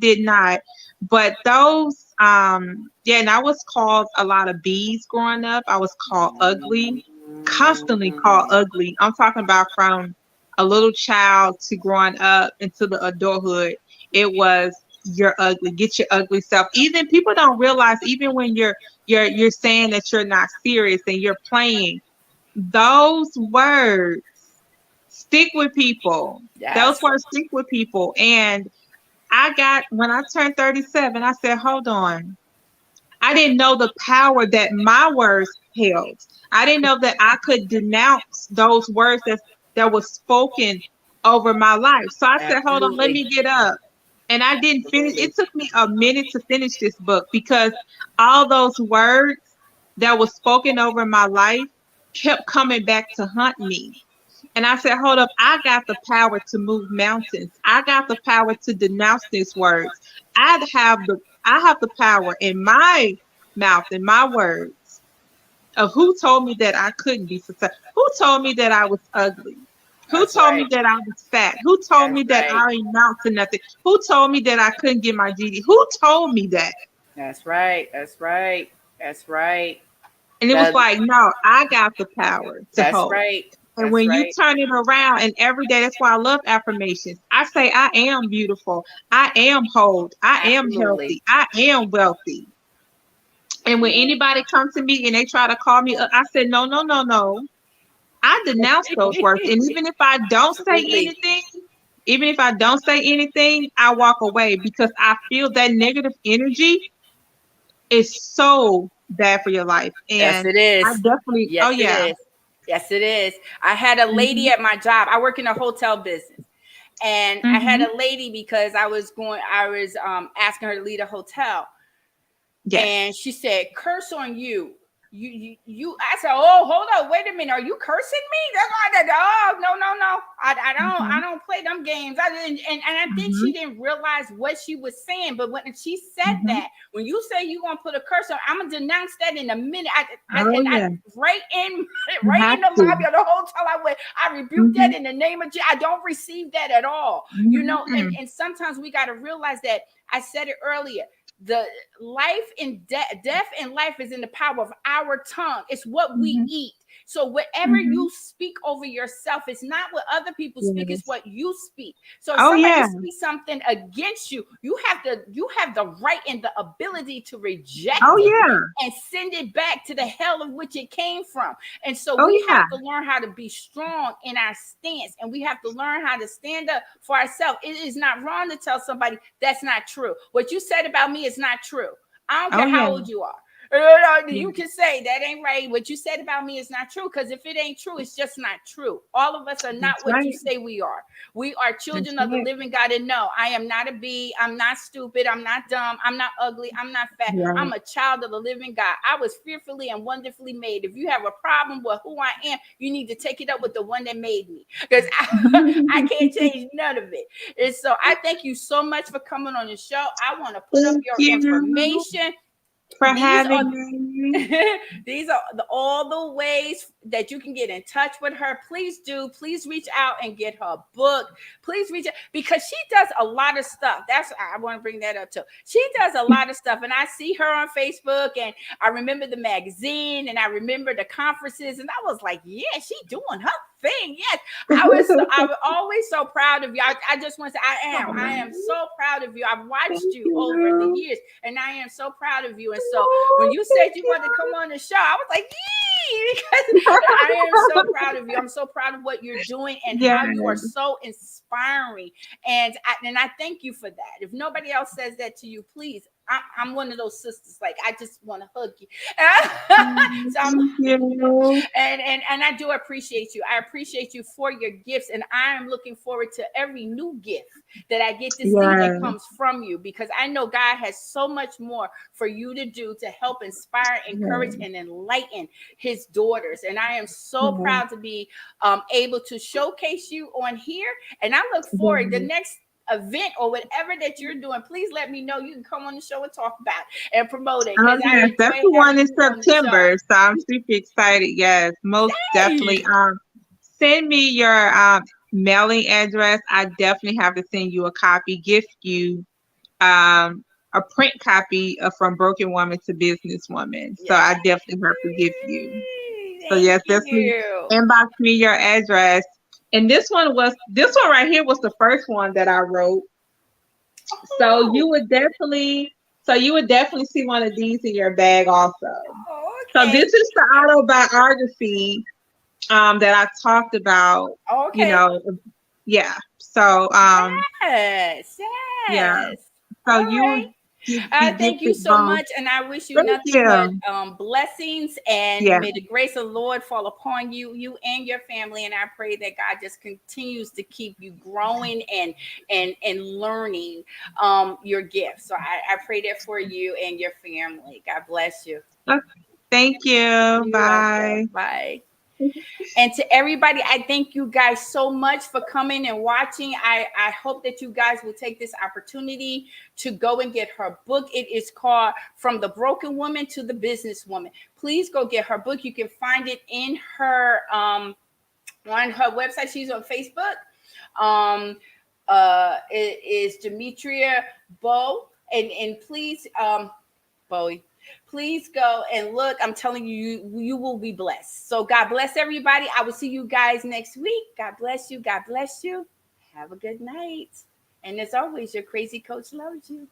did not. But those, yeah, and I was called a lot of B's growing up. I was called ugly, constantly called ugly. I'm talking about from a little child to growing up into the adulthood. It was, "You're ugly. Get your ugly self." Even people don't realize, even when you're saying that you're not serious and you're playing, those words stick with people. Those Yes. words stick with people. And When I turned 37, I said, hold on. I didn't know the power that my words held. I didn't know that I could denounce those words that was spoken over my life. So I said, hold on, let Absolutely. me get up. And I didn't finish. It Absolutely. took me a minute to finish this book because all those words that was spoken over my life kept coming back to haunt me. And I said, hold up, I got the power to move mountains. I got the power to denounce these words. I have the power in my mouth, in my words, of who told me that I couldn't be successful? Who told me that I was ugly? Who That's told me right. that I was fat? Who told That's me that right. I ain't amount to nothing? Who told me that I couldn't get my GD? Who told me that? That's right. That's right. That's right. And it was That, like, no, I got the power to that's hold. right. And That's when you right. turn it around, and every day, that's why I love affirmations. I say, I am beautiful. I am whole. I am Absolutely. healthy. I am wealthy. And when anybody comes to me and they try to call me, I said, no, no, no, no. I denounce those words. And even if I don't say Absolutely. anything, even if I don't say anything, I walk away because I feel that negative energy is so bad for your life. Yes, And it I is. definitely, oh Yes, it yeah. is. Yes, it is. I had a lady Hmm. at my job. I work in a hotel business. And I had Hmm. a lady because I was asking her to lead a hotel. And Yes. she said, "Curse on you." You. I said, "Oh, hold up, wait a minute. Are you cursing me?" That's why I said, "Oh, no, no, no. I Hmm. don't play them games." I didn't, and I think Hmm. she didn't realize what she was saying. But when she said Hmm. that, when you say you gonna put a curse on, I'm gonna denounce that in a minute. Oh And I yeah. right in You right have in the to. lobby of the hotel, I went. I rebuke that Hmm. in the name of Jesus. I don't receive that at all. You know, Hmm. and sometimes we got to realize that. I said it earlier, the life and death and life is in the power of our tongue. It's what we Hmm. eat. So whatever Hmm. you speak over yourself, it's not what other people speak, it's Yes. what you speak. So if Oh somebody yeah. speaks something against you, you have the right and the ability to reject Oh it yeah. and send it back to the hell of which it came from. And so Oh we yeah. have to learn how to be strong in our stance, and we have to learn how to stand up for ourselves. It is not wrong to tell somebody that's not true. What you said about me is not true. I don't Oh care how yeah. old you are. Yeah. You can say that ain't right. What you said about me is not true, because if it ain't true, it's just not true. All of us are not That's what you right. say we are. We are That's children of the right. living God. And no, I am not a bee. I'm not stupid. I'm not dumb. I'm not ugly. I'm not fat. I'm Right. a child of the living God. I was fearfully and wonderfully made. If you have a problem with who I am, you need to take it up with the one that made me, because I can't change none of it. And so I thank you so much for coming on the show. I want to put up Thank your you information. for These having are me. these are all the ways that you can get in touch with her. Please do. Please reach out and get her book. Please reach out, because she does a lot of stuff. That's, I want to bring that up too. She does a lot of stuff, and I see her on Facebook, and I remember the magazine, and I remember the conferences, and I was like, yeah, she doing her thing. Yes, I was always so proud of you. I just want to say I am so proud of you. I've watched Thank you over the you. years, and I am so proud of you. And so when Oh, you said thank you wanted to come you. on the show, I was like, yee, because I am so proud of you. I'm so proud of what you're doing and Yes. how you are so inspiring. And I thank you for that. If nobody else says that to you, please. I'm one of those sisters. Like, I just want to hug you. So I'm, Thank you. and I do appreciate you. I appreciate you for your gifts, and I am looking forward to every new gift that I get to see that Yes. comes from you, because I know God has so much more for you to do to help inspire, encourage, Yes. and enlighten his daughters. And I am so Yes. proud to be able to showcase you on here. And I look forward the Yes. next event or whatever that you're doing. Please let me know. You can come on the show and talk about it and promote it, Oh because I yes, that's enjoy the one having in you on the show. September. So I'm super excited. Yes, most Hey. definitely. Send me your mailing address. I definitely have to send you a copy, gift you a print copy of From Broken Woman to Businesswoman. So Yeah. I definitely have to gift you. So Thank yes, definitely you. inbox me your address. And this one right here was the first one that I wrote. So Oh, you would definitely see one of these in your bag also. So okay. this is the autobiography that I talked about, you Okay. know, Yeah. So Yes, yeah. yes. So All you will right. be Thank you gifted so both. much, and I wish you Thank nothing but you. blessings, and Yeah. may the grace of the Lord fall upon you, you and your family. And I pray that God just continues to keep you growing and learning your gifts. So I pray that for you and your family. God bless you. Okay. Thank you. You're welcome. Bye. Bye. And to everybody, I thank you guys so much for coming and watching. I hope that you guys will take this opportunity to go and get her book. It is called From the Broken Woman to the Businesswoman. Please go get her book. You can find it in her on her website. She's on Facebook. It is Demetria Buie. And please, Bowie, please go and look. I'm telling you, you will be blessed. So God bless everybody. I will see you guys next week. God bless you. God bless you. Have a good night. And as always, your crazy coach loves you.